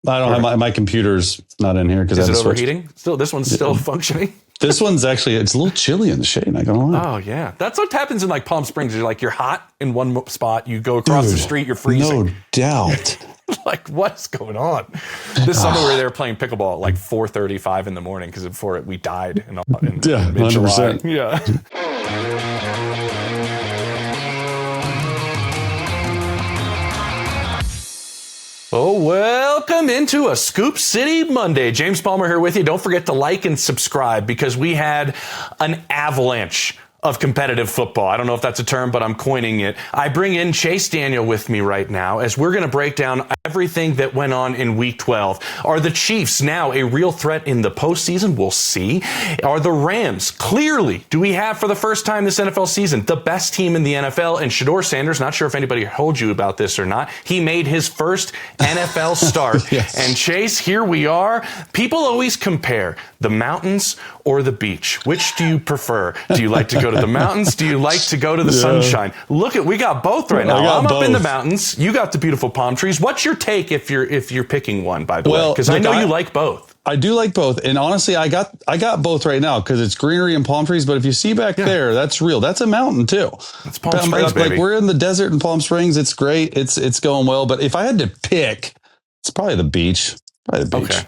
I don't have my computer's not in here because is it overheating? Still, this one's still functioning. This one's actually, it's a little chilly in the shade, not gonna lie. Oh, yeah. That's what happens in like Palm Springs. You're hot in one spot. You go across the street, you're freezing. No doubt. Like, what's going on? This summer we were there playing pickleball at like 4:35 in the morning because before we died in mid-July. 100%. Yeah. Oh, welcome into a Scoop City Monday. James Palmer here with you. Don't forget to like and subscribe because we had an avalanche of competitive football. I don't know if that's a term, but I'm coining it. I bring in Chase Daniel with me right now as we're going to break down everything that went on in Week 12. Are the Chiefs now a real threat in the postseason? We'll see. Are the Rams clearly, do we have for the first time this NFL season, the best team in the NFL? And Shedeur Sanders, not sure if anybody told you about this or not, he made his first NFL start. Yes. And Chase, here we are. People always compare the mountains or the beach. Which do you prefer? Do you like to go to the mountains? Do you like to go to the sunshine? Look we got both right now. I'm up in the mountains. You got the beautiful palm trees. What's your take if you're picking one, by the way? Because I know you like both. I do like both. And honestly, I got both right now because it's greenery and palm trees. But if you see back there, that's real. That's a mountain too. It's Palm Springs, baby. Like we're in the desert in Palm Springs. It's great. It's going well. But if I had to pick, it's probably the beach. Okay.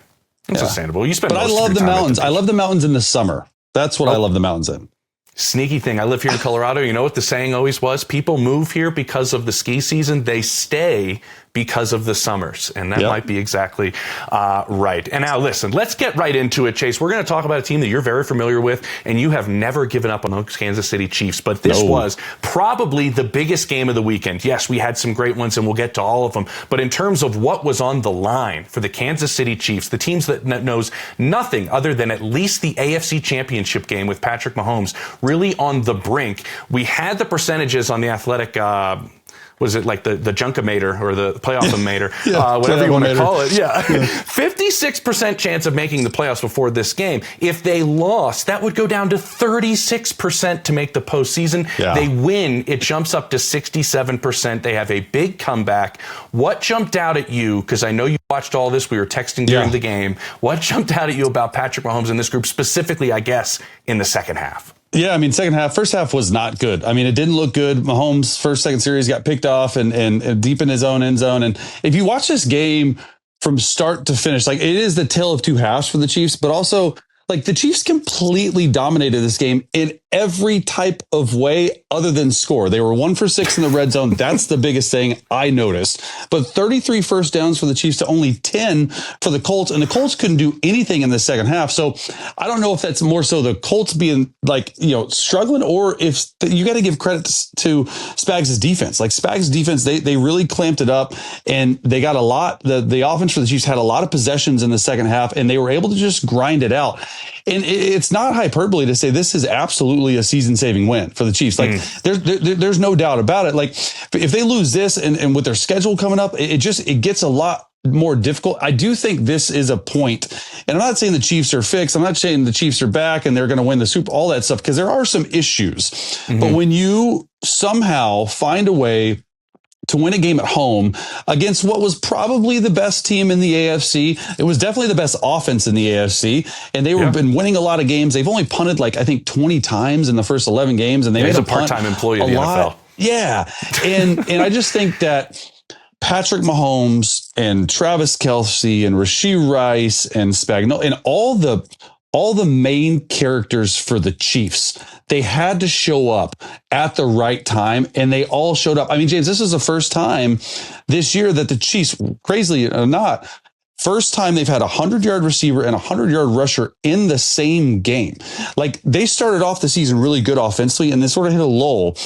That's understandable. You spend But I love the mountains. I love the mountains in the summer. That's what I love the mountains in. Sneaky thing. I live here in Colorado. You know what the saying always was? People move here because of the ski season. They stay because of the summers. And that might be exactly right. And now, listen, let's get right into it, Chase. We're going to talk about a team that you're very familiar with, and you have never given up on those Kansas City Chiefs. But this was probably the biggest game of the weekend. Yes, we had some great ones, and we'll get to all of them. But in terms of what was on the line for the Kansas City Chiefs, the teams that knows nothing other than at least the AFC Championship game with Patrick Mahomes really on the brink. We had the percentages on the Athletic was it like the Junkometer or the playoff-o-meter, whatever you want to call it. Yeah. 56% chance of making the playoffs before this game. If they lost, that would go down to 36% to make the postseason. Yeah. They win, it jumps up to 67%. They have a big comeback. What jumped out at you, because I know you watched all this, we were texting during the game, what jumped out at you about Patrick Mahomes in this group, specifically, I guess, in the second half? Yeah, I mean, first half was not good. I mean, it didn't look good. Mahomes' second series got picked off and deep in his own end zone. And if you watch this game from start to finish, like it is the tale of two halves for the Chiefs, but also like the Chiefs completely dominated this game in every type of way other than score. They were 1 for 6 in the red zone. That's the biggest thing I noticed. But 33 first downs for the Chiefs to only 10 for the Colts. And the Colts couldn't do anything in the second half. So I don't know if that's more so the Colts being like, struggling, or if you got to give credit to Spags' defense. Like Spags' defense, they really clamped it up, and they got a lot. The offense for the Chiefs had a lot of possessions in the second half, and they were able to just grind it out. And it's not hyperbole to say this is absolutely a season-saving win for the Chiefs. Like there's no doubt about it. Like if they lose this and with their schedule coming up, it gets a lot more difficult. I do think this is a point, and I'm not saying the Chiefs are fixed. I'm not saying the Chiefs are back and they're going to win the Super, all that stuff, because there are some issues. But when you somehow find a way to win a game at home against what was probably the best team in the AFC. It was definitely the best offense in the AFC, and they were been winning a lot of games. They've only punted I think 20 times in the first 11 games, and they made a part-time employee in the NFL. Yeah, and I just think that Patrick Mahomes and Travis Kelce and Rashee Rice and Spagnuolo and all the main characters for the Chiefs, they had to show up at the right time, and they all showed up. I mean, James, this is the first time this year that the Chiefs, crazily or not, first time they've had a 100-yard receiver and a 100-yard rusher in the same game. Like, they started off the season really good offensively, and they sort of hit a lull.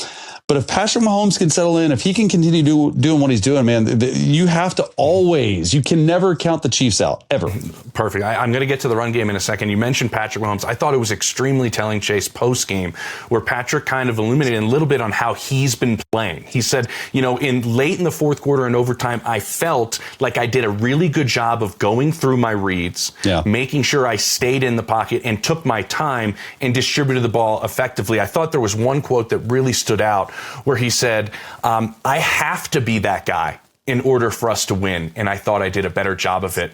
But if Patrick Mahomes can settle in, if he can continue doing what he's doing, man, you have to you can never count the Chiefs out, ever. Perfect. I'm going to get to the run game in a second. You mentioned Patrick Mahomes. I thought it was extremely telling, Chase, post-game, where Patrick kind of illuminated a little bit on how he's been playing. He said, late in the fourth quarter and overtime, I felt like I did a really good job of going through my reads, making sure I stayed in the pocket and took my time and distributed the ball effectively. I thought there was one quote that really stood out, where he said, I have to be that guy in order for us to win. And I thought I did a better job of it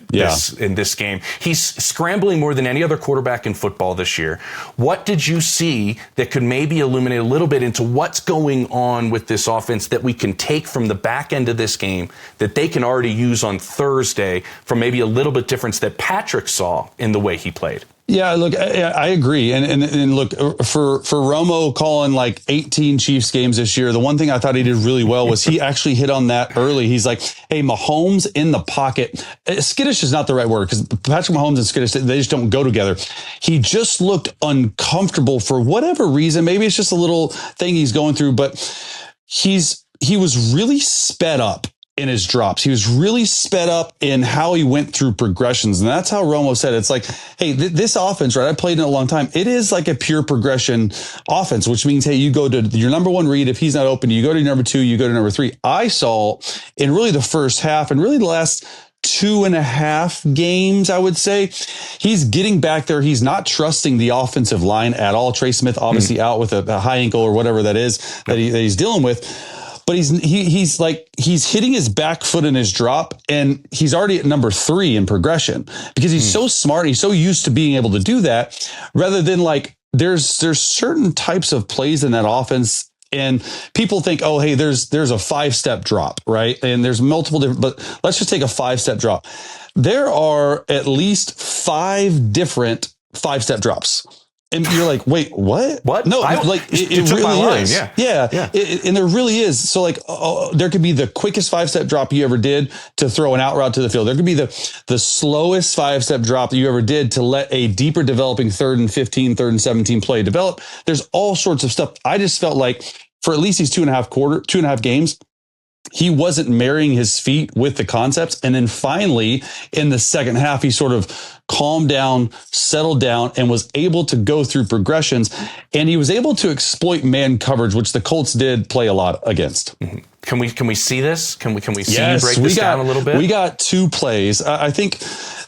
in this game. He's scrambling more than any other quarterback in football this year. What did you see that could maybe illuminate a little bit into what's going on with this offense that we can take from the back end of this game that they can already use on Thursday from maybe a little bit difference that Patrick saw in the way he played? Yeah, look, I agree. And look, for Romo calling like 18 Chiefs games this year, the one thing I thought he did really well was he actually hit on that early. He's like, hey, Mahomes in the pocket. Skittish is not the right word because Patrick Mahomes and Skittish, they just don't go together. He just looked uncomfortable for whatever reason. Maybe it's just a little thing he's going through, but he was really sped up in his drops. He was really sped up in how he went through progressions. And that's how Romo said it. It's like, hey, this offense, right? I played in it a long time. It is like a pure progression offense, which means, hey, you go to your number one read. If he's not open, you go to number two, you go to number three. I saw in really the first half and really the last 2.5 games, I would say, he's getting back there. He's not trusting the offensive line at all. Trey Smith obviously out with a high ankle or whatever that is that he's dealing with. But he's hitting his back foot in his drop, and he's already at number 3 in progression because he's so smart. He's so used to being able to do that rather than like there's certain types of plays in that offense. And people think, oh, hey, there's a 5-step drop, right? And there's multiple different, but let's just take a 5-step drop. There are at least 5 different 5-step drops. And you're like, wait, what? What? No, it really is. Yeah. And there really is. So like, there could be the quickest 5-step drop you ever did to throw an out route to the field. There could be the slowest 5-step drop that you ever did to let a deeper developing 3rd and 15, 3rd and 17 play develop. There's all sorts of stuff. I just felt like for at least these 2.5 games, he wasn't marrying his feet with the concepts. And then finally, in the second half, he sort of calmed down, settled down, and was able to go through progressions. And he was able to exploit man coverage, which the Colts did play a lot against. Mm-hmm. Can we see this? Can we see you break this down a little bit? We got 2 plays. I think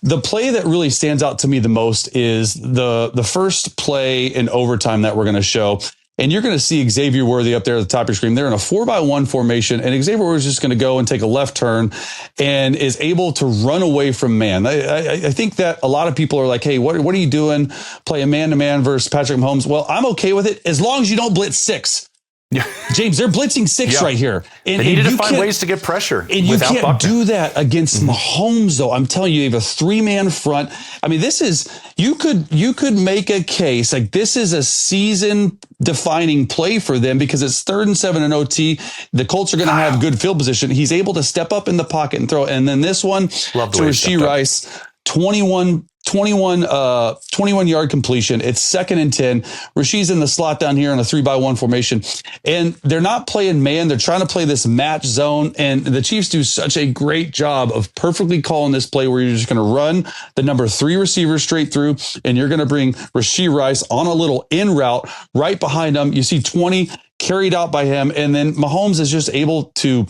the play that really stands out to me the most is the first play in overtime that we're going to show. And you're going to see Xavier Worthy up there at the top of your screen. They're in a 4-by-1 formation, and Xavier Worthy is just going to go and take a left turn and is able to run away from man. I think that a lot of people are like, hey, what are you doing? Play a man-to-man versus Patrick Mahomes. Well, I'm okay with it as long as you don't blitz 6. Yeah. James, they're blitzing 6 right here. And they needed to find ways to get pressure. And you can't do that against Mahomes, though. I'm telling you, you have a 3-man front. I mean, this is, you could make a case like this is a season-defining play for them because it's 3rd and 7 in OT. The Colts are going to have good field position. He's able to step up in the pocket and throw. And then this one to Rashee Rice, 21-yard completion. It's 2nd and 10. Rashee's in the slot down here in a 3-by-1 formation. And they're not playing man. They're trying to play this match zone. And the Chiefs do such a great job of perfectly calling this play where you're just going to run the number 3 receiver straight through. And you're going to bring Rashee Rice on a little in route right behind him. You see 20 carried out by him. And then Mahomes is just able to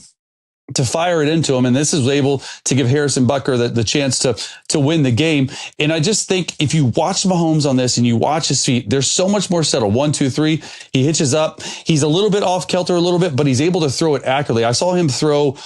fire it into him. And this is able to give Harrison Butker the chance to win the game. And I just think if you watch Mahomes on this and you watch his feet, there's so much more settled. 1, 2, 3. He hitches up. He's a little bit off kilter a little bit, but he's able to throw it accurately. I saw him throw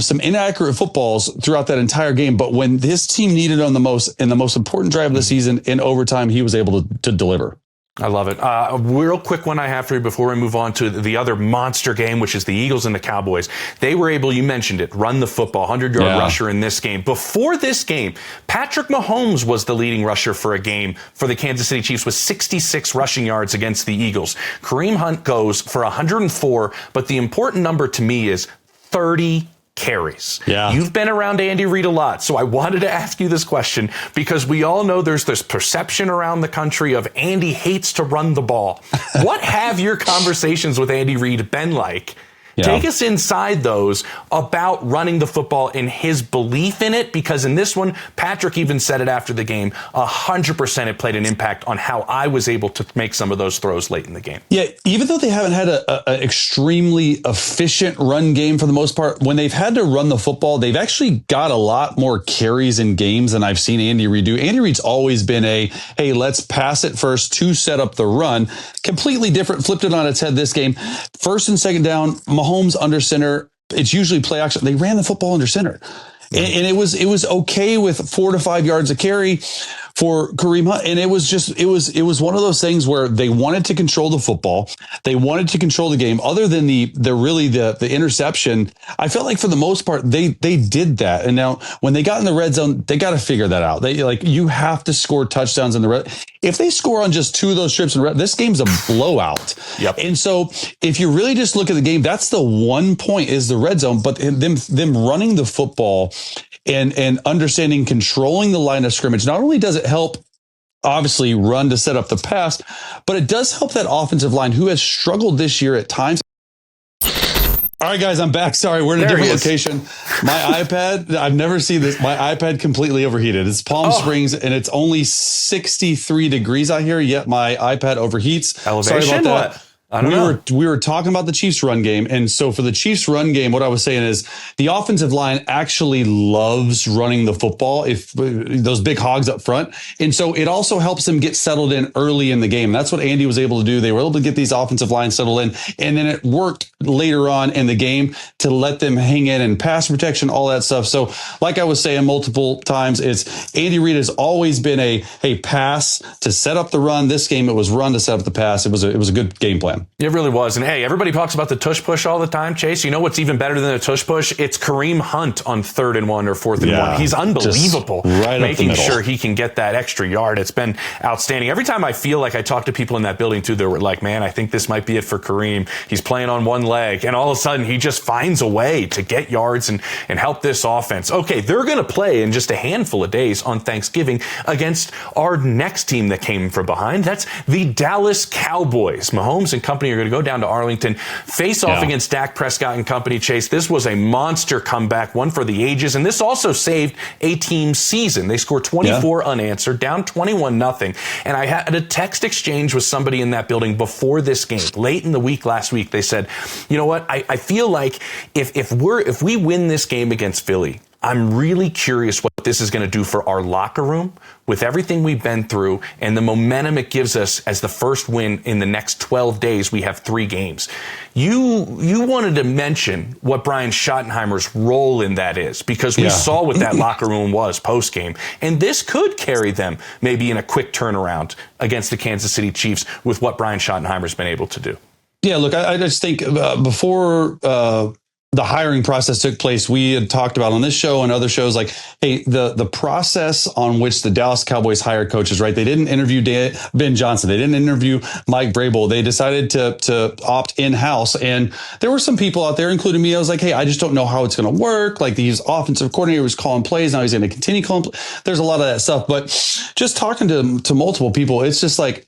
some inaccurate footballs throughout that entire game. But when his team needed him the most in the most important drive of the season in overtime, he was able to deliver. I love it. A real quick one I have for you before we move on to the other monster game, which is the Eagles and the Cowboys. They were able, you mentioned it, run the football, 100-yard rusher in this game. Before this game, Patrick Mahomes was the leading rusher for a game for the Kansas City Chiefs with 66 rushing yards against the Eagles. Kareem Hunt goes for 104, but the important number to me is 30 carries. Yeah. You've been around Andy Reid a lot, so I wanted to ask you this question because we all know there's this perception around the country of Andy hates to run the ball. What have your conversations with Andy Reid been like? Yeah. Take us inside those about running the football and his belief in it, because in this one, Patrick even said it after the game, 100% it played an impact on how I was able to make some of those throws late in the game. Yeah, even though they haven't had an extremely efficient run game for the most part, when they've had to run the football, they've actually got a lot more carries in games than I've seen Andy Reid do. Andy Reid's always been hey, let's pass it first to set up the run. Completely different, flipped it on its head this game. 1st and 2nd down, Mahomes under center. it's usually play action. They ran the football under center. And it was okay with 4 to 5 yards a carry for Kareem Hunt. And it was one of those things where they wanted to control the football. They wanted to control the game. Other than the interception, I felt like for the most part, they did that. And now when they got in the red zone, they got to figure that out. You have to score touchdowns in the red. If they score on just 2 of those trips in red, this game's a blowout. Yep. And so if you really just look at the game, that's the one point is the red zone, but them running the football and understanding, controlling the line of scrimmage. Not only does it help, obviously, run to set up the pass, but it does help that offensive line who has struggled this year at times. All right, guys, I'm back. Sorry, we're in a different location. My iPad, I've never seen this. My iPad completely overheated. It's Palm Springs, and it's only 63 degrees out here, yet my iPad overheats. Elevation? Sorry about that. What? I don't know. We were talking about the Chiefs run game. And so for the Chiefs run game, what I was saying is the offensive line actually loves running the football, if those big hogs up front. And so it also helps them get settled in early in the game. That's what Andy was able to do. They were able to get these offensive lines settled in. And then it worked later on in the game to let them hang in and pass protection, all that stuff. So like I was saying multiple times, it's Andy Reid has always been a pass to set up the run. This game, it was run to set up the pass. It was a good game plan. It really was. And hey, everybody talks about the tush push all the time, Chase. You know what's even better than a tush push? It's Kareem Hunt on 3rd and 1 or 4th and 1. He's unbelievable, right making sure he can get that extra yard. It's been outstanding. Every time I feel like I talk to people in that building too, they were like, man, I think this might be it for Kareem. He's playing on one leg. And all of a sudden he just finds a way to get yards and help this offense. Okay, they're going to play in just a handful of days on Thanksgiving against our next team that came from behind. That's the Dallas Cowboys. Mahomes and company are going to go down to Arlington, face off against Dak Prescott and company. Chase, this was a monster comeback, one for the ages, and this also saved a team's season. They scored 24 unanswered, down 21-0. And I had a text exchange with somebody in that building before this game, late in the week last week. They said, you know what, I feel like if we win this game against Philly, I'm really curious what this is going to do for our locker room with everything we've been through and the momentum it gives us as the first win in the next 12 days. We have 3 games. You wanted to mention what Brian Schottenheimer's role in that is, because we saw what that locker room was post-game. And this could carry them maybe in a quick turnaround against the Kansas City Chiefs with what Brian Schottenheimer's been able to do. Yeah, look, I just think before the hiring process took place, we had talked about on this show and other shows, like, hey, the process on which the Dallas Cowboys hired coaches, right? They didn't interview Ben Johnson. They didn't interview Mike Vrabel. They decided to opt in-house. And there were some people out there, including me. I was like, hey, I just don't know how it's going to work. Like, these offensive coordinator was calling plays. Now he's going to continue calling plays. There's a lot of that stuff. But just talking to multiple people, it's just like,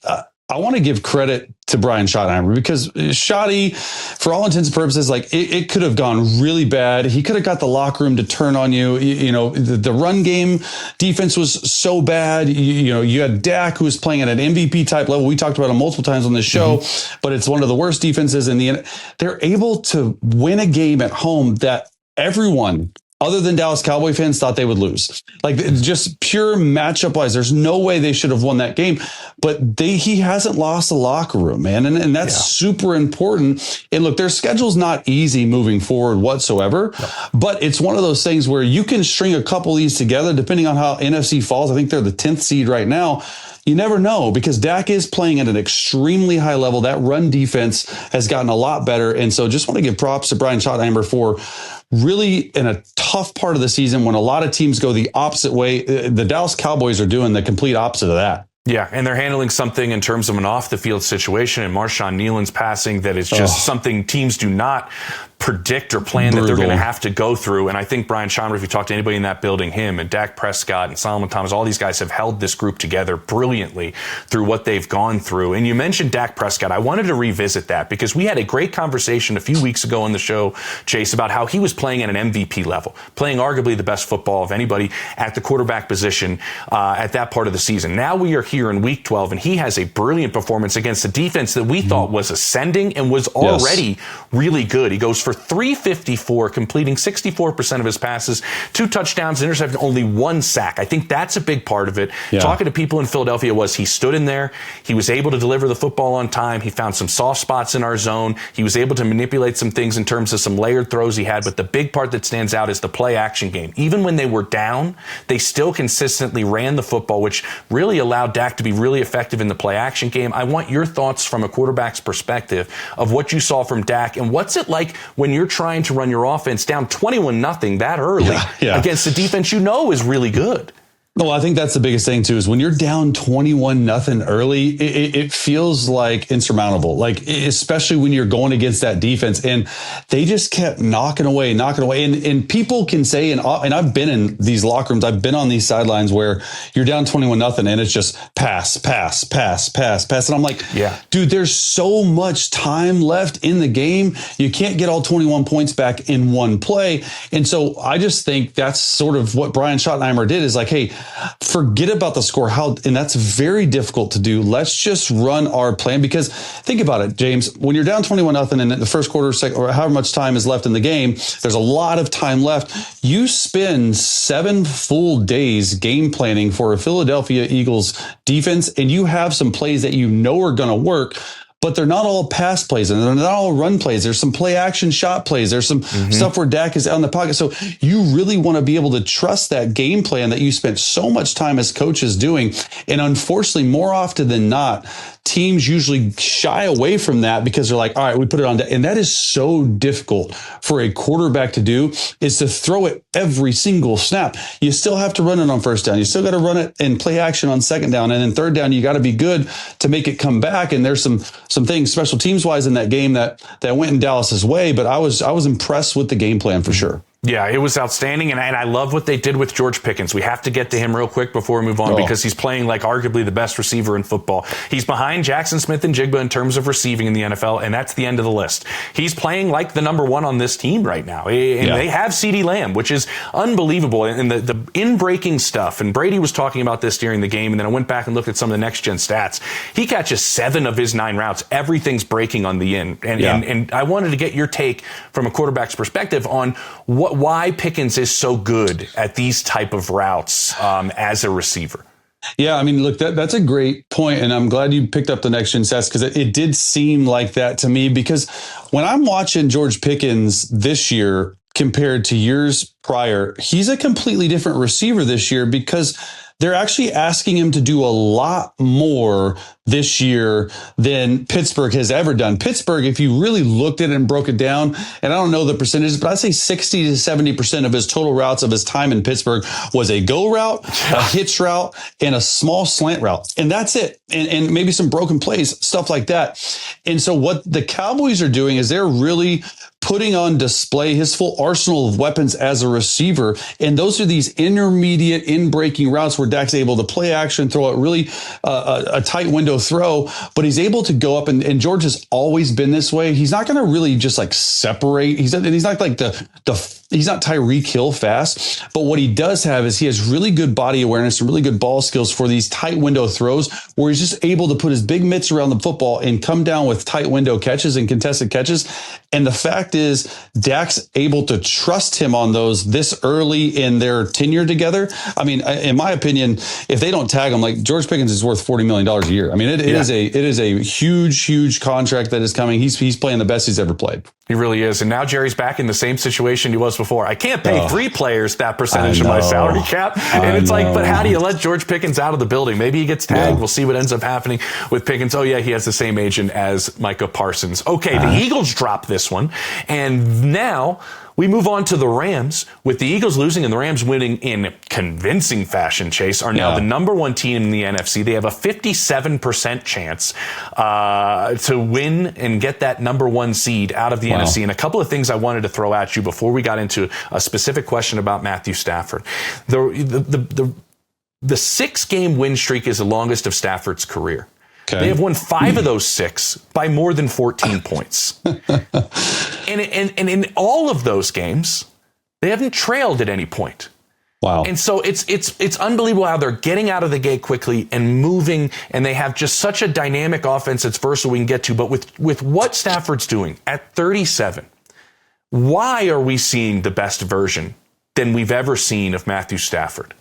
I want to give credit to Brian Schottenheimer, because Schotty, for all intents and purposes, like it could have gone really bad. He could have got the locker room to turn on you. You know, the run game defense was so bad. You had Dak, who was playing at an MVP type level. We talked about him multiple times on this show, but it's one of the worst defenses in the. They're able to win a game at home that everyone, other than Dallas Cowboy fans, thought they would lose. Like, just pure matchup wise, there's no way they should have won that game. But he hasn't lost the locker room, man. And that's super important. And look, their schedule's not easy moving forward whatsoever. No. But it's one of those things where you can string a couple of these together, depending on how NFC falls. I think they're the 10th seed right now. You never know, because Dak is playing at an extremely high level. That run defense has gotten a lot better. And so just want to give props to Brian Schottenheimer for really, in a tough part of the season when a lot of teams go the opposite way, the Dallas Cowboys are doing the complete opposite of that. Yeah, and they're handling something in terms of an off-the-field situation and Marshawn Nealon's passing that is just something teams do not predict or plan that they're going to have to go through. And I think Brian Schottenheimer, if you talk to anybody in that building, him and Dak Prescott and Solomon Thomas, all these guys have held this group together brilliantly through what they've gone through. And you mentioned Dak Prescott. I wanted to revisit that because we had a great conversation a few weeks ago on the show, Chase, about how he was playing at an MVP level, playing arguably the best football of anybody at the quarterback position at that part of the season. Now we are here in week 12, and he has a brilliant performance against a defense that we thought was ascending and was already really good. He goes for 354, completing 64% of his passes, 2 touchdowns, intercepted, only 1 sack. I think that's a big part of it. Yeah. Talking to people in Philadelphia was he stood in there, he was able to deliver the football on time, he found some soft spots in our zone, he was able to manipulate some things in terms of some layered throws he had, but the big part that stands out is the play action game. Even when they were down, they still consistently ran the football, which really allowed Dak to be really effective in the play action game. I want your thoughts from a quarterback's perspective of what you saw from Dak, and what's it like when you're trying to run your offense down 21-0 that early against a defense you know is really good. Well, I think that's the biggest thing, too, is when you're down 21-0 early, it feels like insurmountable, like especially when you're going against that defense. And they just kept knocking away. And people can say, and I've been in these locker rooms, I've been on these sidelines where you're down 21-0 and it's just pass. And I'm like, dude, there's so much time left in the game. You can't get all 21 points back in one play. And so I just think that's sort of what Brian Schottenheimer did, is like, hey, forget about the score. And that's very difficult to do. Let's just run our plan, because think about it, James, when you're down 21-0 in the first quarter, second, or however much time is left in the game, there's a lot of time left. You spend 7 full days game planning for a Philadelphia Eagles defense, and you have some plays that you know are going to work, but they're not all pass plays and they're not all run plays. There's some play action shot plays. There's some stuff where Dak is out in the pocket. So you really want to be able to trust that game plan that you spent so much time as coaches doing. And unfortunately, more often than not, teams usually shy away from that because they're like, all right, we put it on. And that is so difficult for a quarterback to do, is to throw it every single snap. You still have to run it on first down. You still got to run it and play action on second down. And then third down, you got to be good to make it come back. And there's some things special teams wise in that game that went in Dallas's way. But I was impressed with the game plan for sure. Yeah, it was outstanding, and I love what they did with George Pickens. We have to get to him real quick before we move on, because he's playing like arguably the best receiver in football. He's behind Jackson Smith and Jigba in terms of receiving in the NFL, and that's the end of the list. He's playing like the number one on this team right now, and they have CeeDee Lamb, which is unbelievable. And the in-breaking stuff, and Brady was talking about this during the game, and then I went back and looked at some of the next-gen stats. He catches 7 of his 9 routes. Everything's breaking on the in. And I wanted to get your take from a quarterback's perspective on why Pickens is so good at these type of routes as a receiver. Yeah, I mean, look, that's a great point, and I'm glad you picked up the next gen stats, because it did seem like that to me. Because when I'm watching George Pickens this year compared to years prior, he's a completely different receiver this year, because they're actually asking him to do a lot more this year than Pittsburgh has ever done. Pittsburgh, if you really looked at it and broke it down, and I don't know the percentages, but I'd say 60 to 70% of his total routes of his time in Pittsburgh was a go route, a hitch route, and a small slant route. And that's it. And maybe some broken plays, stuff like that. And so what the Cowboys are doing is they're really putting on display his full arsenal of weapons as a receiver. And those are these intermediate in-breaking routes where Dak's able to play action, throw it really a tight window throw, but he's able to go up, and George has always been this way. He's not going to really just like separate. He's not like he's not Tyreek Hill fast, but what he does have is he has really good body awareness and really good ball skills for these tight window throws, where he's just able to put his big mitts around the football and come down with tight window catches and contested catches. And the fact is, Dak's able to trust him on those this early in their tenure together. I mean, in my opinion, if they don't tag him, like, George Pickens is worth $40 million a year. I mean, it is a huge contract that is coming. He's playing the best he's ever played. He really is. And now Jerry's back in the same situation he was before. I can't pay 3 players that percentage of my salary cap. And it's like, but how do you let George Pickens out of the building? Maybe he gets tagged. Yeah. We'll see what ends up happening with Pickens. Oh, yeah, he has the same agent as Micah Parsons. Okay, the Eagles drop this one. And now we move on to the Rams. With the Eagles losing and the Rams winning in convincing fashion, Chase, are now the number 1 team in the NFC. They have a 57% chance to win and get that number 1 seed out of the NFC. And a couple of things I wanted to throw at you before we got into a specific question about Matthew Stafford. The 6-game win streak is the longest of Stafford's career. Okay. They have won 5 of those 6 by more than 14 points. And in all of those games, they haven't trailed at any point. Wow. And so it's unbelievable how they're getting out of the gate quickly and moving, and they have just such a dynamic offense that's versatile we can get to. But with what Stafford's doing at 37, Why are we seeing the best version than we've ever seen of Matthew Stafford?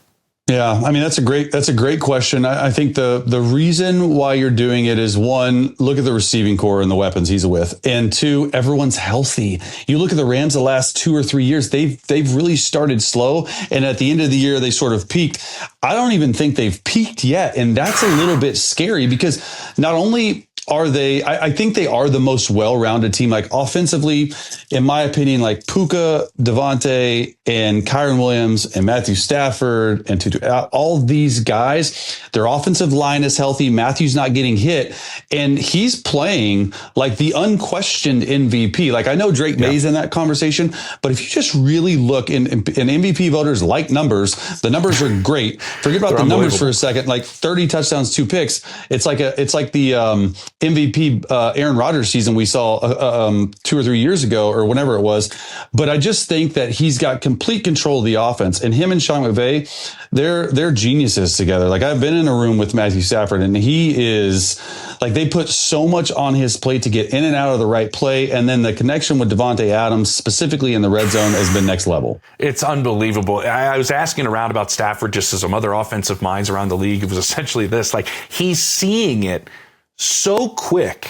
Yeah, I mean, that's a great question. I think the reason why you're doing it is, one, look at the receiving core and the weapons he's with, and two, everyone's healthy. You look at the Rams the last 2 or 3 years, they've really started slow, and at the end of the year they sort of peaked. I don't even think they've peaked yet, and that's a little bit scary because not only are they, I think they are the most well-rounded team. Like offensively, in my opinion, like Puka, Devontae, and Kyron Williams, and Matthew Stafford, and Tutu, all these guys, their offensive line is healthy. Matthew's not getting hit, and he's playing like the unquestioned MVP. Like I know Drake May's in that conversation, but if you just really look, and MVP voters like numbers, the numbers are great. Forget about the numbers for a second. Like 30 touchdowns, 2 picks. It's like the MVP Aaron Rodgers season we saw 2 or 3 years ago or whenever it was. But I just think that he's got complete control of the offense, and him and Sean McVay, they're geniuses together. Like I've been in a room with Matthew Stafford, and he is like, they put so much on his plate to get in and out of the right play. And then the connection with Davante Adams, specifically in the red zone, has been next level. It's unbelievable. I was asking around about Stafford just as some other offensive minds around the league. It was essentially this, like he's seeing it so quick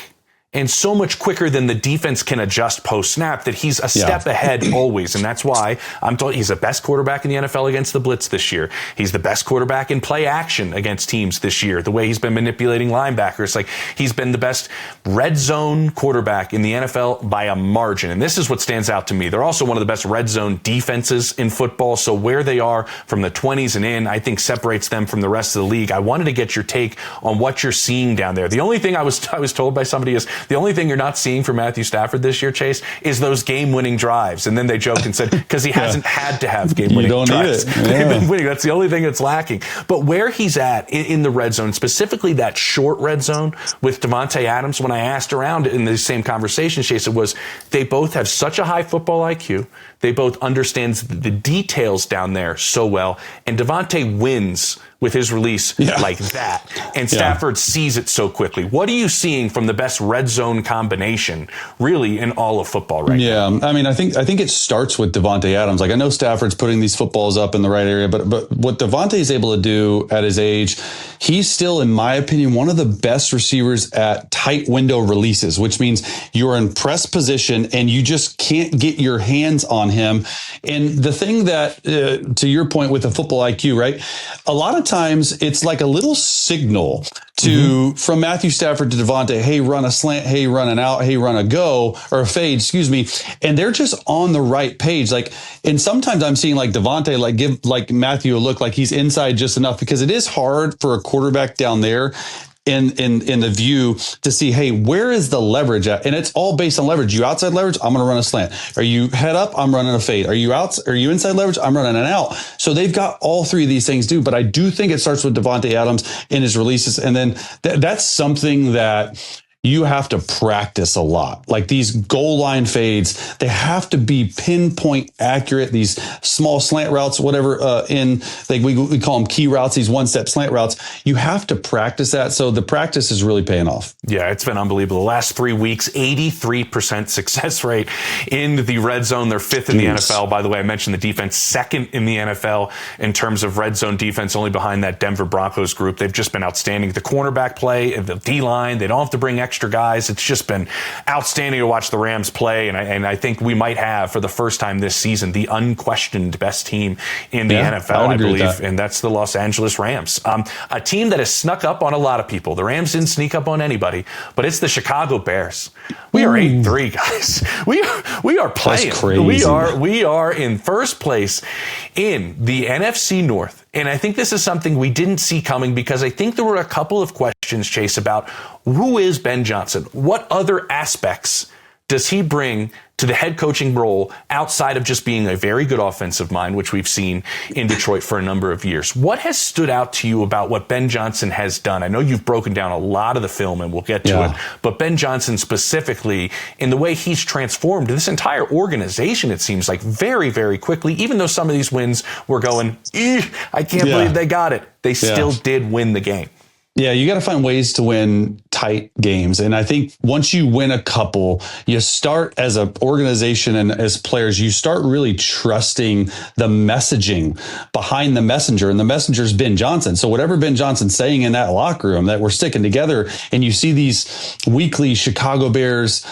and so much quicker than the defense can adjust post-snap that he's a step ahead always. And that's why I'm told he's the best quarterback in the NFL against the blitz this year. He's the best quarterback in play action against teams this year. The way he's been manipulating linebackers, like he's been the best red zone quarterback in the NFL by a margin. And this is what stands out to me. They're also one of the best red zone defenses in football. So where they are from the 20s and in, I think separates them from the rest of the league. I wanted to get your take on what you're seeing down there. The only thing I was told by somebody is the only thing you're not seeing from Matthew Stafford this year, Chase, is those game-winning drives. And then they joked and said, because he hasn't had to have game-winning drives. Need it. They've been winning. That's the only thing that's lacking. But where he's at in the red zone, specifically that short red zone with Davante Adams, when I asked around in the same conversation, Chase, it was they both have such a high football IQ. They both understand the details down there so well. And Davante wins with his release like that. And Stafford sees it so quickly. What are you seeing from the best red zone combination really in all of football right now? Yeah, I mean, I think it starts with Davante Adams. Like I know Stafford's putting these footballs up in the right area, but what Davante is able to do at his age, he's still, in my opinion, one of the best receivers at tight window releases, which means you're in press position and you just can't get your hands on him. And the thing that, to your point with the football IQ, right? A lot of times it's like a little signal to from Matthew Stafford to Davante, hey, run a slant, hey, run an out, hey, run a go, or a fade, excuse me. And they're just on the right page. Like, and sometimes I'm seeing like Davante, like give like Matthew a look like he's inside just enough, because it is hard for a quarterback down there in the view to see, hey, where is the leverage at? And it's all based on leverage. You outside leverage, I'm going to run a slant. Are you head up? I'm running a fade. Are you inside leverage? I'm running an out. So they've got all three of these things too. But I do think it starts with Davante Adams in his releases. And then that's something that you have to practice a lot. Like these goal line fades, they have to be pinpoint accurate. These small slant routes, whatever, we call them key routes, these one-step slant routes. You have to practice that. So the practice is really paying off. Yeah, it's been unbelievable. The last 3 weeks, 83% success rate in the red zone. They're fifth in the NFL. By the way, I mentioned the defense, second in the NFL in terms of red zone defense, only behind that Denver Broncos group. They've just been outstanding. The cornerback play, the D-line, they don't have to bring extra guys. It's just been outstanding to watch the Rams play, and I think we might have, for the first time this season, the unquestioned best team in the NFL, I believe, and that's the Los Angeles Rams. A team that has snuck up on a lot of people. The Rams didn't sneak up on anybody, but it's the Chicago Bears. We are 8-3, guys. We are playing. That's crazy. We are in first place in the NFC North. And I think this is something we didn't see coming, because I think there were a couple of questions, Chase, about who is Ben Johnson? What other aspects does he bring to the head coaching role outside of just being a very good offensive mind, which we've seen in Detroit for a number of years? What has stood out to you about what Ben Johnson has done? I know you've broken down a lot of the film, and we'll get to it, but Ben Johnson specifically, in the way he's transformed this entire organization, it seems like, very, very quickly, even though some of these wins were going, I can't believe they got it. They still did win the game. Yeah, you got to find ways to win tight games. And I think once you win a couple, you start as an organization and as players, you start really trusting the messaging behind the messenger. And the messenger's Ben Johnson. So whatever Ben Johnson's saying in that locker room, that we're sticking together, and you see these weekly Chicago Bears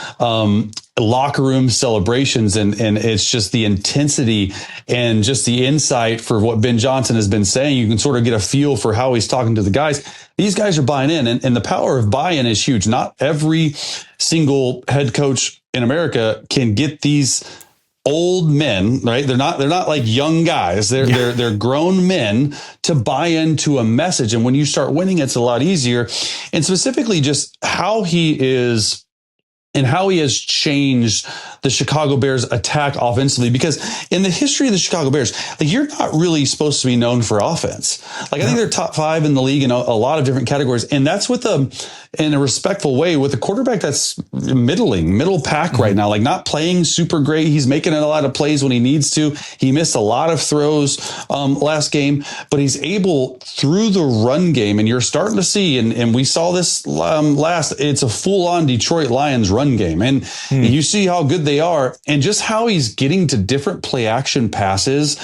locker room celebrations, and it's just the intensity and just the insight for what Ben Johnson has been saying. You can sort of get a feel for how he's talking to the guys. These guys are buying in, and the power of buy-in is huge. Not every single head coach in America can get these old men, right? They're not like young guys. They're grown men to buy into a message. And when you start winning, it's a lot easier. And specifically just how he is and how he has changed the Chicago Bears attack offensively. Because in the history of the Chicago Bears, like, you're not really supposed to be known for offense. Like, I think they're top 5 in the league in a lot of different categories. And that's in a respectful way, with a quarterback that's middle pack right now, like not playing super great. He's making a lot of plays when he needs to. He missed a lot of throws last game, but he's able through the run game. And you're starting to see, and we saw this last, it's a full on Detroit Lions run game. And you see how good they are, and just how he's getting to different play action passes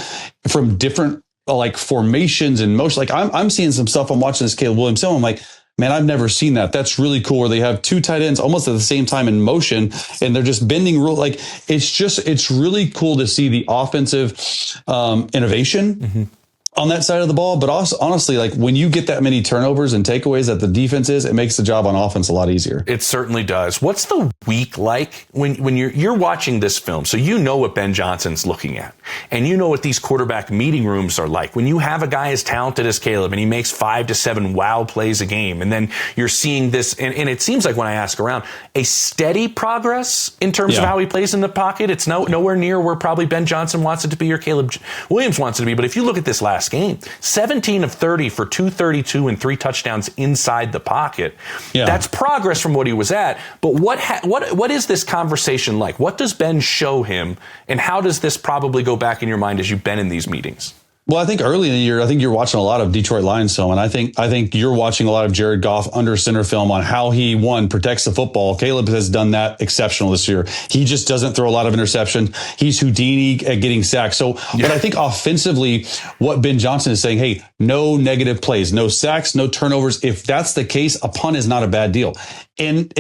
from different like formations and motion. Like I'm seeing some stuff. I'm watching this Caleb Williams film. I'm like, man, I've never seen that. That's really cool. Where they have 2 tight ends almost at the same time in motion, and they're just bending rule. Like, it's really cool to see the offensive innovation on that side of the ball. But also, honestly, like, when you get that many turnovers and takeaways that the defense is, it makes the job on offense a lot easier. It certainly does. What's the week like when you're watching this film? So you know what Ben Johnson's looking at, and you know what these quarterback meeting rooms are like. When you have a guy as talented as Caleb and he makes 5 to 7 wow plays a game, and then you're seeing this, and it seems like, when I ask around, a steady progress in terms of how he plays in the pocket. It's nowhere near where probably Ben Johnson wants it to be or Caleb Williams wants it to be. But if you look at this last game, 17 of 30 for 232 and 3 touchdowns inside the pocket. Yeah. That's progress from what he was at. But what is this conversation like? What does Ben show him, and how does this probably go back in your mind as you've been in these meetings? Well, I think early in the year, I think you're watching a lot of Detroit Lions film, and I think you're watching a lot of Jared Goff under center film on how he protects the football. Caleb has done that exceptional this year. He just doesn't throw a lot of interception. He's Houdini at getting sacked. So, but I think offensively, what Ben Johnson is saying, hey, no negative plays, no sacks, no turnovers. If that's the case, a punt is not a bad deal. And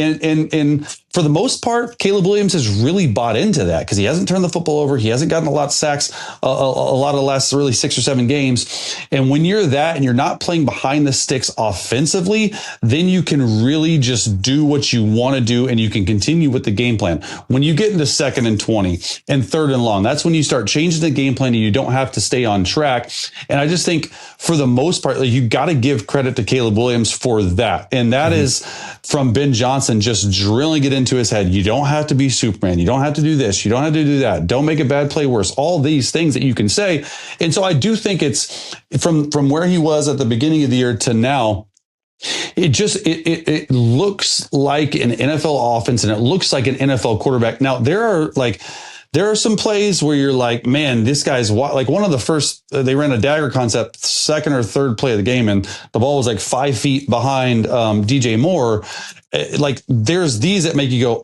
for the most part, Caleb Williams has really bought into that, because he hasn't turned the football over. He hasn't gotten a lot of sacks, a lot of the last really 6 or 7 games. And when you're that, and you're not playing behind the sticks offensively, then you can really just do what you want to do, and you can continue with the game plan. When you get into 2nd and 20 and 3rd and long, that's when you start changing the game plan, and you don't have to stay on track. And I just think, for the most part, you got to give credit to Caleb Williams for that. And that is from Ben Johnson, just drilling it into his head. You don't have to be Superman. You don't have to do this. You don't have to do that. Don't make a bad play worse. All these things that you can say. And so I do think it's from where he was at the beginning of the year to now. It looks like an NFL offense, and it looks like an NFL quarterback. Now, there are some plays where you're like, man, this guy's like, one of the first, they ran a dagger concept, 2nd or 3rd play of the game, and the ball was like 5 feet behind DJ Moore. Like, there's these that make you go,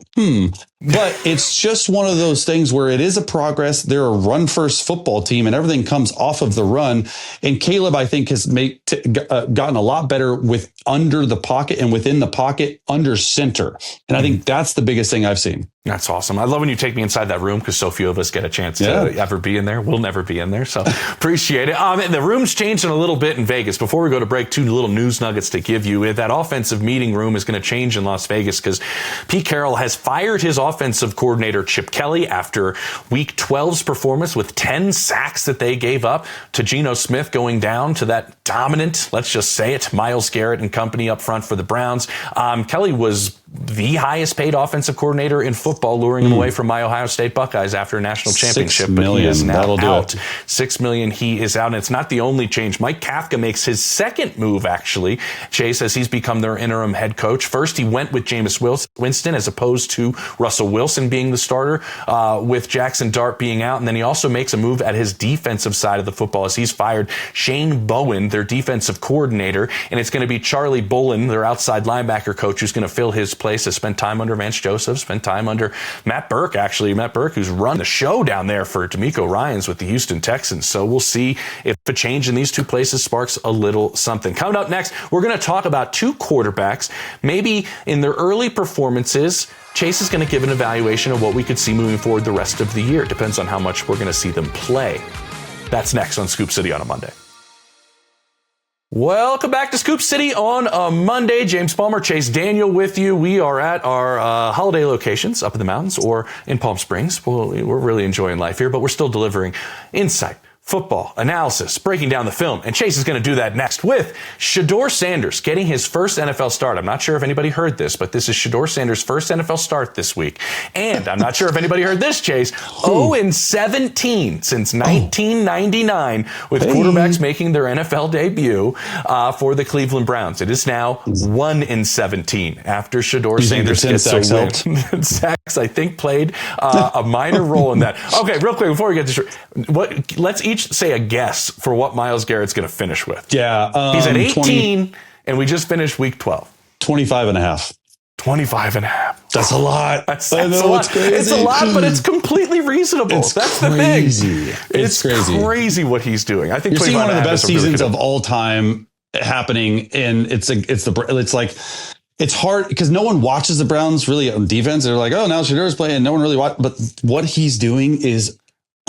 But it's just one of those things where it is a progress. They're a run-first football team, and everything comes off of the run. And Caleb, I think, has gotten a lot better with under the pocket and within the pocket under center. And I think that's the biggest thing I've seen. That's awesome. I love when you take me inside that room, because so few of us get a chance to ever be in there. We'll never be in there, so appreciate it. The room's changing a little bit in Vegas. Before we go to break, 2 little news nuggets to give you. That offensive meeting room is going to change in Las Vegas, because Pete Carroll has fired his offensive coordinator Chip Kelly after Week 12's performance with 10 sacks that they gave up to Geno Smith going down to that dominant, let's just say it, Myles Garrett and company up front for the Browns. Kelly was the highest paid offensive coordinator in football, luring him away from my Ohio State Buckeyes after a national championship. $6 million. But he is now That'll out. do it. $6 million, he is out. And it's not the only change. Mike Kafka makes his second move, actually. Chase, as he's become their interim head coach. First, he went with Jameis Winston as opposed to Russell Wilson being the starter, with Jackson Dart being out. And then he also makes a move at his defensive side of the football as he's fired Shane Bowen, their defensive coordinator. And it's going to be Charlie Bullen, their outside linebacker coach, who's going to fill his place, has spent time under Vance Joseph, spent time under Matt Burke, who's run the show down there for D'Amico Ryans with the Houston Texans. So we'll see if a change in these two places sparks a little something. Coming up next, we're going to talk about two quarterbacks, maybe in their early performances. Chase is going to give an evaluation of what we could see moving forward the rest of the year. It depends on how much we're going to see them play. That's next on Scoop City on a Monday. Welcome back to Scoop City on a Monday. James Palmer, Chase Daniel with you. We are at our holiday locations up in the mountains or in Palm Springs. We're really enjoying life here, but we're still delivering insight, football, analysis, breaking down the film. And Chase is going to do that next with Shedeur Sanders getting his first NFL start. I'm not sure if anybody heard this, but this is Shedeur Sanders' first NFL start this week. And I'm not sure if anybody heard this, Chase. 0-17 since 1999 with quarterbacks making their NFL debut for the Cleveland Browns. It is now 1-17 after Shedeur Sanders gets a win. Sacks, I think, played a minor role in that. Okay, real quick, before we get to let's each say a guess for what Myles Garrett's going to finish with. Yeah. He's at 18, and we just finished week 12. 25 and a half. 25 and a half. That's a lot. That's a lot. It's crazy. It's a lot, but it's completely reasonable. That's crazy. The thing. It's crazy what he's doing. I think you're seeing one of the best seasons really of all time happening, and it's hard because no one watches the Browns really on defense. They're like, oh, now Shedeur's playing. No one really watches, but what he's doing is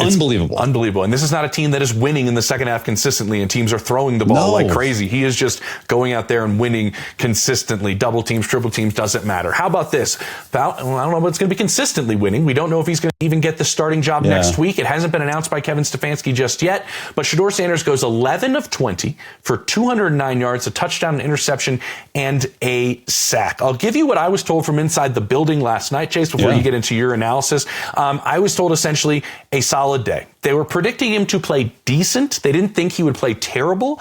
unbelievable. And this is not a team that is winning in the second half consistently and teams are throwing the ball like crazy. He is just going out there and winning consistently. Double teams, triple teams, doesn't matter. How about this? I don't know if it's going to be consistently winning. We don't know if he's going to even get the starting job next week. It hasn't been announced by Kevin Stefanski just yet, but Shedeur Sanders goes 11 of 20 for 209 yards, a touchdown, an interception, and a sack. I'll give you what I was told from inside the building last night, Chase, before you get into your analysis. I was told essentially a solid day. They were predicting him to play decent. They didn't think he would play terrible.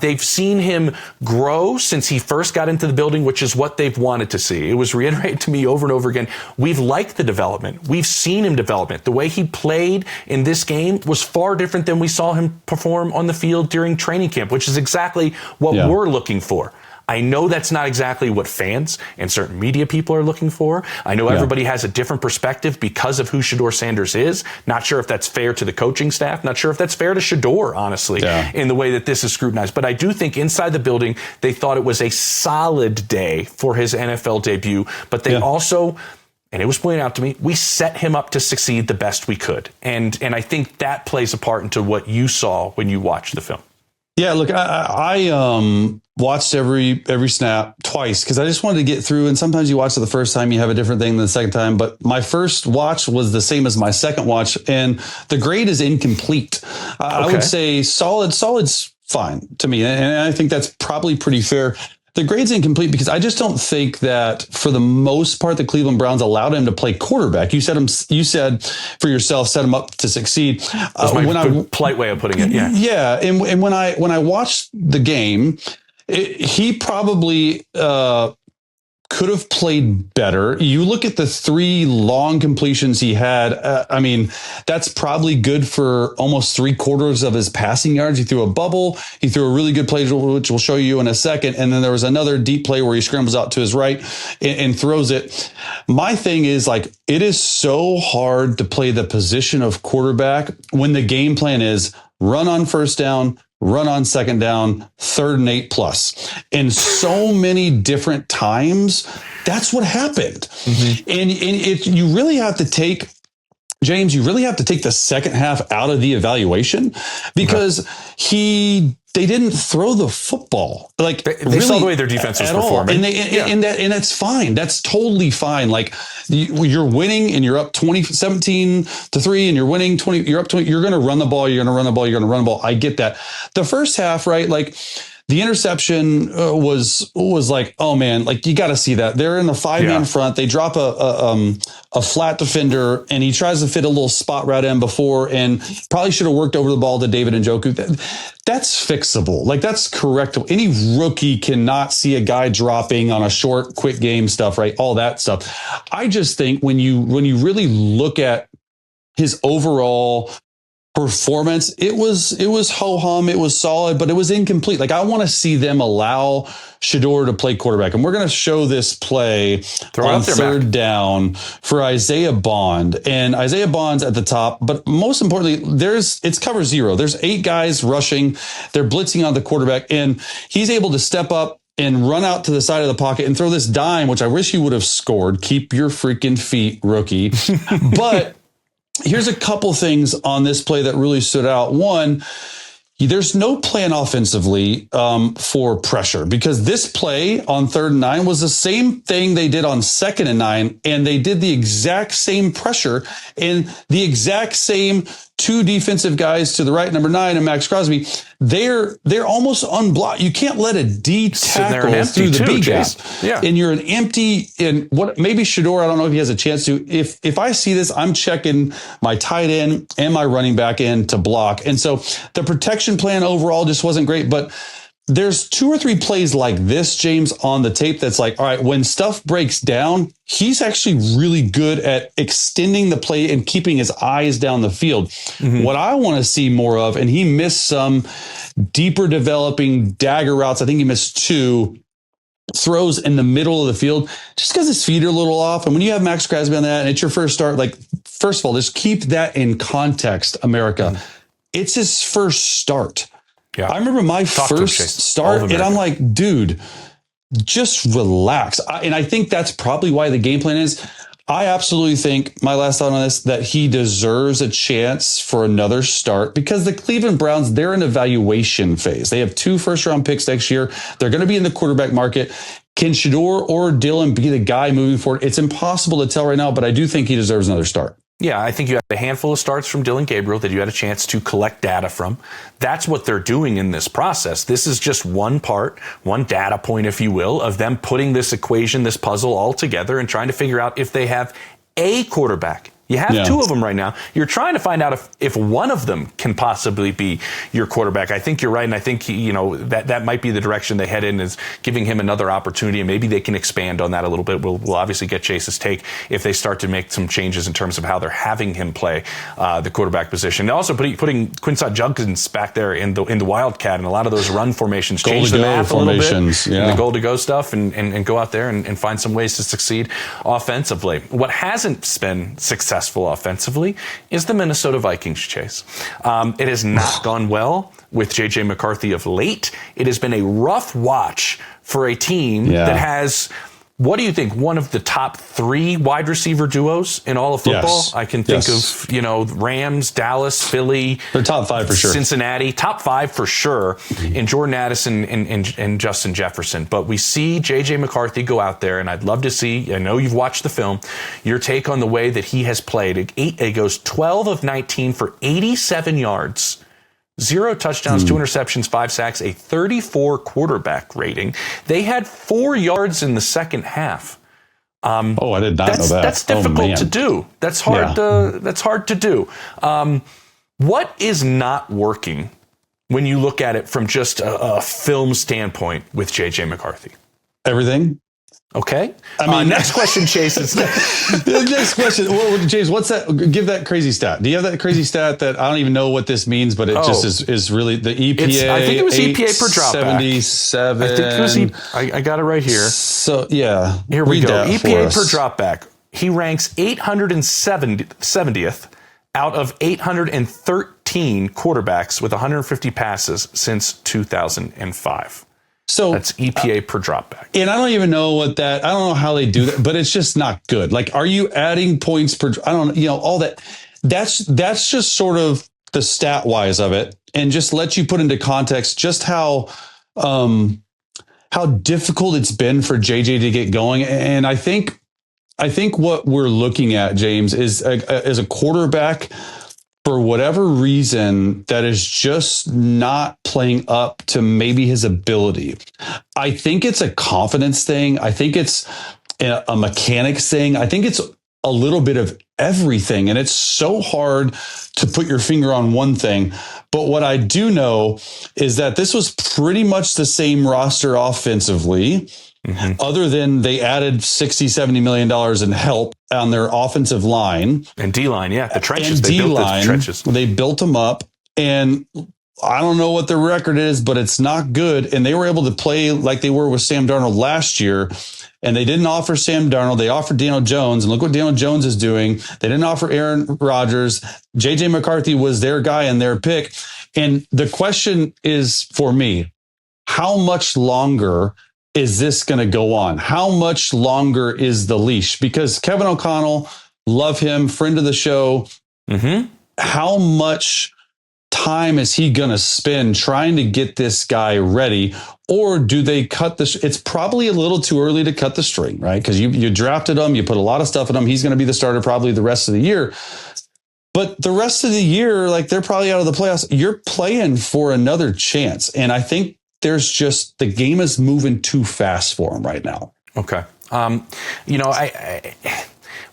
They've seen him grow since he first got into the building, which is what they've wanted to see. It was reiterated to me over and over again. We've liked the development. We've seen him development. The way he played in this game was far different than we saw him perform on the field during training camp, which is exactly what we're looking for. I know that's not exactly what fans and certain media people are looking for. I know everybody has a different perspective because of who Shedeur Sanders is. Not sure if that's fair to the coaching staff. Not sure if that's fair to Shedeur, honestly, in the way that this is scrutinized. But I do think inside the building, they thought it was a solid day for his NFL debut. But they also, and it was pointed out to me, we set him up to succeed the best we could. And I think that plays a part into what you saw when you watched the film. Yeah, look, I watched every snap twice because I just wanted to get through. And sometimes you watch it the first time, you have a different thing than the second time. But my first watch was the same as my second watch, and the grade is incomplete. I would say solid's fine to me, and I think that's probably pretty fair. The grade's incomplete because I just don't think that for the most part, the Cleveland Browns allowed him to play quarterback. You said for yourself, set him up to succeed. That's my polite way of putting it. Yeah. And when I watched the game, he probably, could have played better. You look at the 3 long completions he had. That's probably good for almost 3/4 of his passing yards. He threw a bubble. He threw a really good play, which we'll show you in a second. And then there was another deep play where he scrambles out to his right and throws it. My thing is, like, it is so hard to play the position of quarterback when the game plan is run on first down, run on second down, 3rd and 8+. And so many different times, that's what happened. And you really have to take, James, the second half out of the evaluation because they didn't throw the football. Like they really saw the way their defense was performing. And that's fine. That's totally fine. Like you're winning and you're up 17-3 and you're winning 20, you're up 20, you're going to run the ball. You're going to run the ball. I get that. The first half, right? Like The interception was like, oh man, like you got to see that. They're in the 5-man front. They drop a flat defender, and he tries to fit a little spot route in before, and probably should have worked over the ball to David Njoku. That's fixable. Like that's correctable. Any rookie cannot see a guy dropping on a short, quick game stuff, right? All that stuff. I just think when you really look at his overall performance, it was ho-hum, it was solid, but it was incomplete. Like I want to see them allow Shedeur to play quarterback. And we're going to show this play on third down for Isaiah Bond. And Isaiah Bond's at the top, but most importantly, it's cover 0. There's 8 guys rushing. They're blitzing on the quarterback, and he's able to step up and run out to the side of the pocket and throw this dime, which I wish he would have scored. Keep your freaking feet, rookie. But here's a couple things on this play that really stood out. One, there's no plan offensively for pressure, because this play on 3rd and 9 was the same thing they did on 2nd and 9, and they did the exact same pressure and the exact same 2 defensive guys to the right, number 9 and Max Crosby. They're almost unblocked. You can't let a D tackle through the B gap. Yeah. And you're an empty, and what maybe Shedeur, I don't know if he has a chance to. If I see this, I'm checking my tight end and my running back in to block. And so the protection plan overall just wasn't great, but there's 2 or 3 plays like this, James, on the tape that's like, all right, when stuff breaks down, he's actually really good at extending the play and keeping his eyes down the field. Mm-hmm. What I want to see more of, and he missed some deeper developing dagger routes. I think he missed 2 throws in the middle of the field just because his feet are a little off. And when you have Max Crosby on that and it's your first start, like, first of all, just keep that in context, America. Mm-hmm. It's his first start. Yeah. I remember my first start, and I'm like, dude, just relax. And I think that's probably why the game plan is. I absolutely think, my last thought on this, that he deserves a chance for another start, because the Cleveland Browns, they're in evaluation phase. They have 2 first-round picks next year. They're going to be in the quarterback market. Can Shedeur or Dillon be the guy moving forward? It's impossible to tell right now, but I do think he deserves another start. Yeah, I think you had a handful of starts from Dillon Gabriel that you had a chance to collect data from. That's what they're doing in this process. This is just one part, one data point, if you will, of them putting this equation, this puzzle all together and trying to figure out if they have a quarterback. You have 2 of them right now. You're trying to find out if one of them can possibly be your quarterback. I think you're right, and I think that might be the direction they head in, is giving him another opportunity, and maybe they can expand on that a little bit. We'll obviously get Chase's take if they start to make some changes in terms of how they're having him play the quarterback position. And also putting Quincy Judkins back there in the Wildcat, and a lot of those run formations, change the math a little bit, and the goal-to-go stuff, and go out there and find some ways to succeed offensively. What hasn't been successful offensively is the Minnesota Vikings, Chase. It has not gone well with J.J. McCarthy of late. It has been a rough watch for a team that has, what do you think, one of the top 3 wide receiver duos in all of football? Yes. I can think of, Rams, Dallas, Philly. They're top 5 for sure. Cincinnati, top 5 for sure, in Jordan Addison and Justin Jefferson. But we see J.J. McCarthy go out there, and I'd love to see, I know you've watched the film, your take on the way that he has played. It goes 12 of 19 for 87 yards. 0 touchdowns, 2 interceptions, 5 sacks, a 34 quarterback rating. They had 4 yards in the second half. I did not know that. That's difficult to do. That's hard. That's hard to do. What is not working when you look at it from just a film standpoint with J.J. McCarthy? Everything. Okay. I mean, next question, Chase. The next question, James, what's that? Give that crazy stat. Do you have that crazy stat that I don't even know what this means, but it just is really the EPA? I think it was EPA per dropback. 77. I think it was. I got it right here. So yeah, here we go. EPA per dropback. He ranks 870th out of 813 quarterbacks with 150 passes since 2005. So that's EPA per dropback. And I don't even know I don't know how they do that, but it's just not good. Like, are you adding points per, I don't know, all that. That's just sort of the stat wise of it, and just let you put into context just how difficult it's been for JJ to get going. And I think what we're looking at, James, is a quarterback for whatever reason, that is just not playing up to maybe his ability. I think it's a confidence thing. I think it's a mechanics thing. I think it's a little bit of everything. And it's so hard to put your finger on one thing. But what I do know is that this was pretty much the same roster offensively, other than they added $60-70 million in help on their offensive line. And D-line, yeah, the trenches. And they D-line, built the trenches. They built them up. And I don't know what the record is, but it's not good. And they were able to play like they were with Sam Darnold last year. And they didn't offer Sam Darnold. They offered Daniel Jones. And look what Daniel Jones is doing. They didn't offer Aaron Rodgers. J.J. McCarthy was their guy and their pick. And the question is for me, how much longer is this going to go on? How much longer is the leash? Because Kevin O'Connell, love him, friend of the show. How much time is he going to spend trying to get this guy ready? Or do they cut the it's probably a little too early to cut the string, right? Because you drafted him, you put a lot of stuff in him. He's going to be the starter probably the rest of the year. But the rest of the year, like they're probably out of the playoffs. You're playing for another chance. And I think there's just the game is moving too fast for him right now. Okay.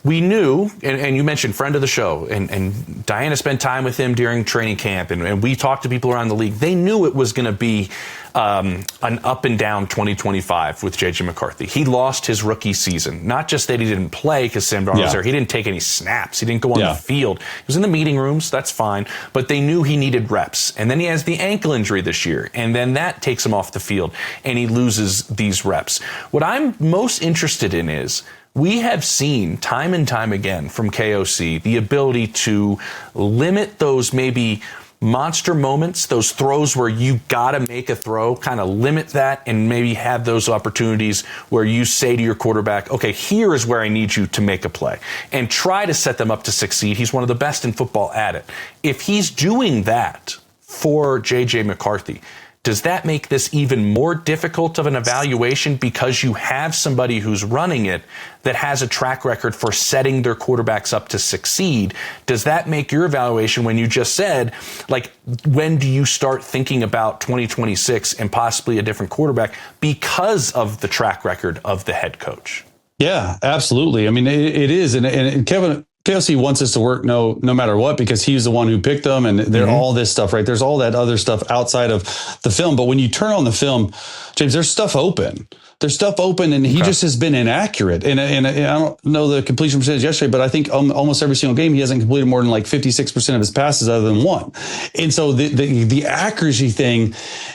We knew, and you mentioned friend of the show, and Diana spent time with him during training camp, and we talked to people around the league. They knew it was going to be an up and down 2025 with J.J. McCarthy. He lost his rookie season. Not just that he didn't play because Sam Darnold was there. He didn't take any snaps. He didn't go on the field. He was in the meeting rooms. That's fine. But they knew he needed reps. And then he has the ankle injury this year. And then that takes him off the field. And he loses these reps. What I'm most interested in is, we have seen time and time again from KOC the ability to limit those maybe monster moments, those throws where you got to make a throw, kind of limit that and maybe have those opportunities where you say to your quarterback, okay, here is where I need you to make a play, and try to set them up to succeed. He's one of the best in football at it. If he's doing that for J.J. McCarthy, does that make this even more difficult of an evaluation because you have somebody who's running it that has a track record for setting their quarterbacks up to succeed? Does that make your evaluation, when you just said, like, when do you start thinking about 2026 and possibly a different quarterback because of the track record of the head coach? Yeah, absolutely. I mean, it is. And Kevin, KOC wants us to work no matter what, because he's the one who picked them, and they're all this stuff, right? There's all that other stuff outside of the film. But when you turn on the film, James, there's stuff open. There's stuff open, and he just has been inaccurate. And I don't know the completion percentage yesterday, but I think almost every single game he hasn't completed more than like 56% of his passes other than one. And so the accuracy thing,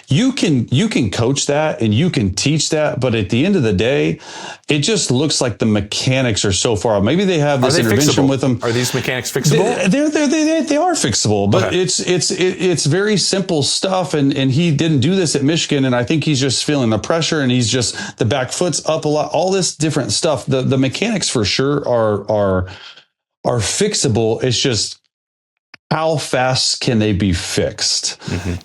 you can coach that and you can teach that, but at the end of the day, it just looks like the mechanics are so far. Maybe they have this intervention with them. Are these mechanics fixable? They are fixable, but it's very simple stuff. And he didn't do this at Michigan, and I think he's just feeling the pressure, and he's just, the back foot's up a lot, all this different stuff. The mechanics for sure are fixable. It's just, how fast can they be fixed?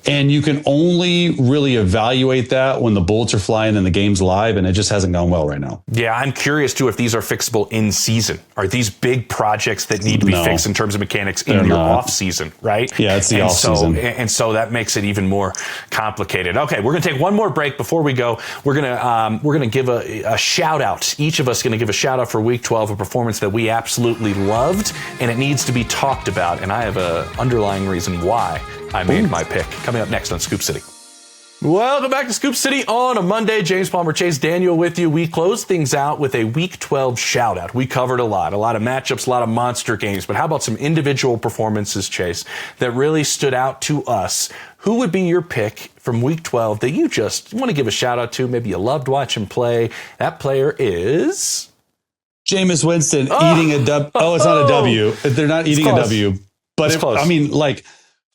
And you can only really evaluate that when the bullets are flying and the game's live, and it just hasn't gone well right now. Yeah, I'm curious too if these are fixable in season. Are these big projects that need to be fixed in terms of mechanics in your off season, right? Yeah, it's the off season. And so that makes it even more complicated. Okay, we're going to take one more break before we go. We're going to give a shout out. Each of us going to give a shout out for Week 12, a performance that we absolutely loved, and it needs to be talked about. And I have a underlying reason why I made my pick. Coming up next on Scoop City. Welcome back to Scoop City on a Monday. James Palmer, Chase Daniel with you. We closed things out with a Week 12 shout out. We covered a lot of matchups, a lot of monster games, but how about some individual performances, Chase, that really stood out to us? Who would be your pick from Week 12 that you just want to give a shout out to? Maybe you loved watching play. That player is Jameis Winston eating a W. Oh, it's not a W. They're not eating a W. But I mean, like,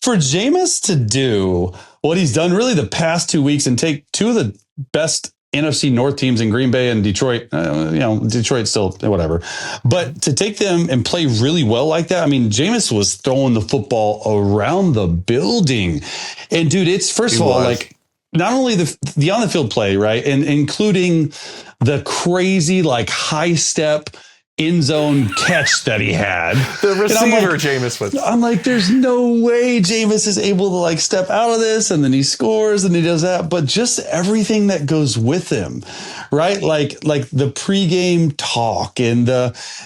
for Jameis to do what he's done really the past 2 weeks and take two of the best NFC North teams in Green Bay and Detroit, Detroit still whatever, but to take them and play really well like that. I mean, Jameis was throwing the football around the building, and dude, it's first of all, like, not only the on the field play, right, and including the crazy, like, high step end zone catch that he had. The receiver, Jameis was. I'm like, there's no way Jameis is able to like step out of this, and then he scores and he does that. But just everything that goes with him, right? Like the pregame talk and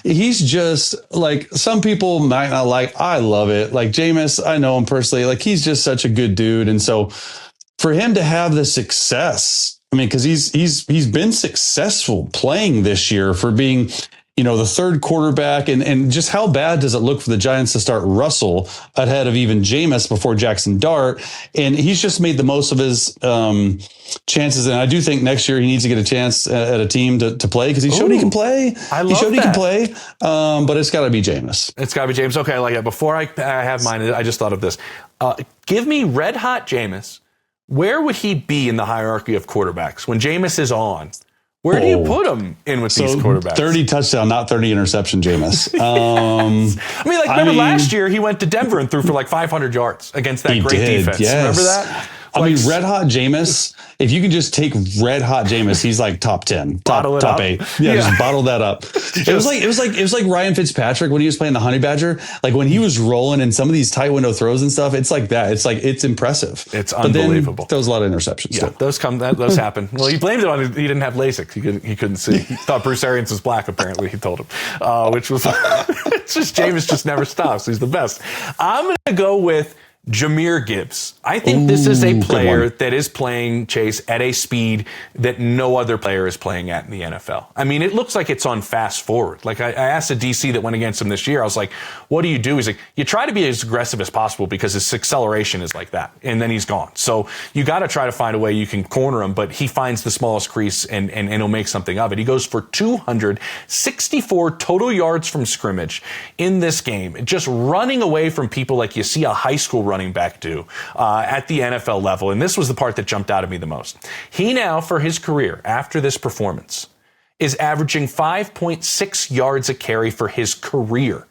he's just like, some people might not like. I love it. Like Jameis, I know him personally. Like he's just such a good dude, and so for him to have the success, I mean, because he's been successful playing this year for being, the third quarterback, and just how bad does it look for the Giants to start Russell ahead of even Jameis before Jackson Dart? And he's just made the most of his chances. And I do think next year he needs to get a chance at a team to play, because he showed he can play. He showed he can play, but it's got to be Jameis. It's got to be Jameis. Okay, I like it. Before I have mine, I just thought of this. Give me red hot Jameis. Where would he be in the hierarchy of quarterbacks when Jameis is on? Where do you put him in with these quarterbacks? 30 touchdown, not 30 interception, Jameis. Yes. Remember last year he went to Denver and threw for like 500 yards against that great defense. Yes. Remember that? Red hot Jameis, if you can just take red hot Jameis, he's like top 10, top 8. Yeah, just bottle that up. It was like Ryan Fitzpatrick when he was playing the Honey Badger. Like when he was rolling in some of these tight window throws and stuff, it's like that. It's impressive. It's unbelievable. But then, throws a lot of interceptions. Yeah, those happen. Well, he blamed it on he didn't have LASIK. He couldn't see. He thought Bruce Arians was black, apparently, he told him. Which was it's just Jameis just never stops. He's the best. I'm going to go with Jahmyr Gibbs. I think this is a player that is playing, Chase, at a speed that no other player is playing at in the NFL. I mean, it looks like it's on fast forward. Like I asked a DC that went against him this year, I was like, what do you do? He's like, you try to be as aggressive as possible because his acceleration is like that. And then he's gone. So you got to try to find a way you can corner him, but he finds the smallest crease and he'll make something of it. He goes for 264 total yards from scrimmage in this game, just running away from people like you see a high school running back do at the NFL level. And this was the part that jumped out at me the most. He now, for his career, after this performance, is averaging 5.6 yards a carry for his career.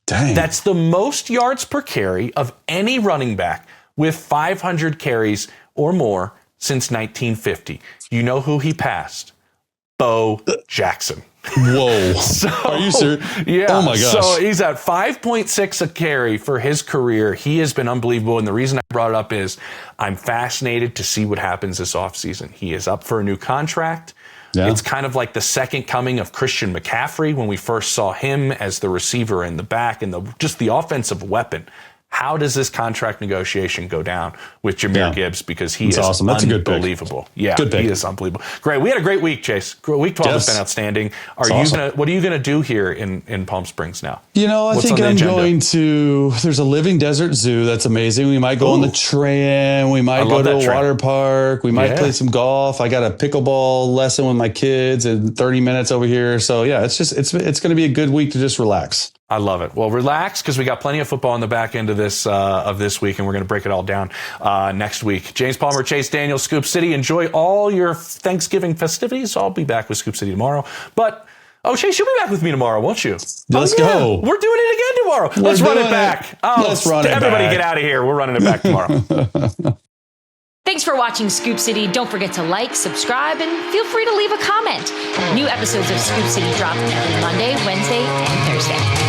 Dang. That's the most yards per carry of any running back with 500 carries or more since 1950. You know who he passed? Bo Jackson. Whoa. Are you serious? Yeah. Oh my gosh. So he's at 5.6 a carry for his career. He has been unbelievable. And the reason I brought it up is I'm fascinated to see what happens this offseason. He is up for a new contract. Yeah. It's kind of like the second coming of Christian McCaffrey when we first saw him as the receiver in the back and just the offensive weapon. How does this contract negotiation go down with Jahmyr Gibbs? Because he is awesome. That's unbelievable. Good pick. Yeah, good pick. He is unbelievable. Great. We had a great week, Chase. Week 12 has been outstanding. What are you gonna do here in Palm Springs now? I think I'm going to. There's a living desert zoo. That's amazing. We might go on the train. We might go to a water park. We might play some golf. I got a pickleball lesson with my kids in 30 minutes over here. So yeah, it's going to be a good week to just relax. I love it. Well, relax because we got plenty of football on the back end of this week, and we're going to break it all down next week. James Palmer, Chase Daniel, Scoop City. Enjoy all your Thanksgiving festivities. I'll be back with Scoop City tomorrow. But, Chase, you'll be back with me tomorrow, won't you? Let's go. We're doing it again tomorrow. Let's run it back. Let's run it back. Everybody get out of here. We're running it back tomorrow. Thanks for watching Scoop City. Don't forget to like, subscribe, and feel free to leave a comment. New episodes of Scoop City drop every Monday, Wednesday, and Thursday.